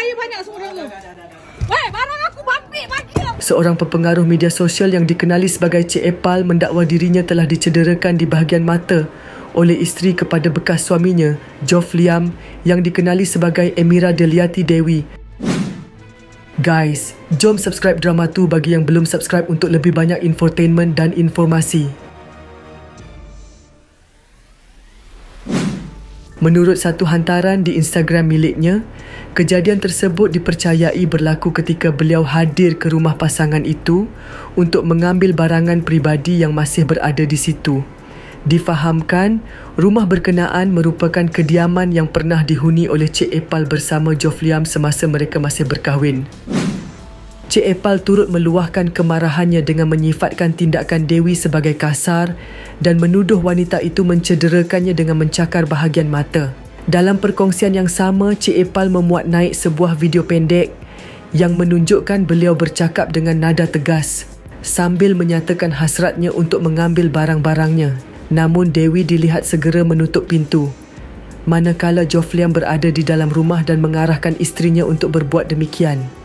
saya banyak seorang tu. Weh, barang aku bapik bagi. Seorang pengaruh media sosial yang dikenali sebagai Cik Epal mendakwa dirinya telah dicederakan di bahagian mata oleh isteri kepada bekas suaminya, Joff Liam, yang dikenali sebagai Emira Deliati Dewi. Guys, jom subscribe Drama Tu bagi yang belum subscribe untuk lebih banyak infotainment dan informasi. Menurut satu hantaran di Instagram miliknya, kejadian tersebut dipercayai berlaku ketika beliau hadir ke rumah pasangan itu untuk mengambil barangan peribadi yang masih berada di situ. Difahamkan, rumah berkenaan merupakan kediaman yang pernah dihuni oleh Cik Epal bersama Joff Liam semasa mereka masih berkahwin. Cik Epal turut meluahkan kemarahannya dengan menyifatkan tindakan Dewi sebagai kasar dan menuduh wanita itu mencederakannya dengan mencakar bahagian mata. Dalam perkongsian yang sama, Cik Epal memuat naik sebuah video pendek yang menunjukkan beliau bercakap dengan nada tegas sambil menyatakan hasratnya untuk mengambil barang-barangnya. Namun Dewi dilihat segera menutup pintu, manakala Joff Liam berada di dalam rumah dan mengarahkan isterinya untuk berbuat demikian.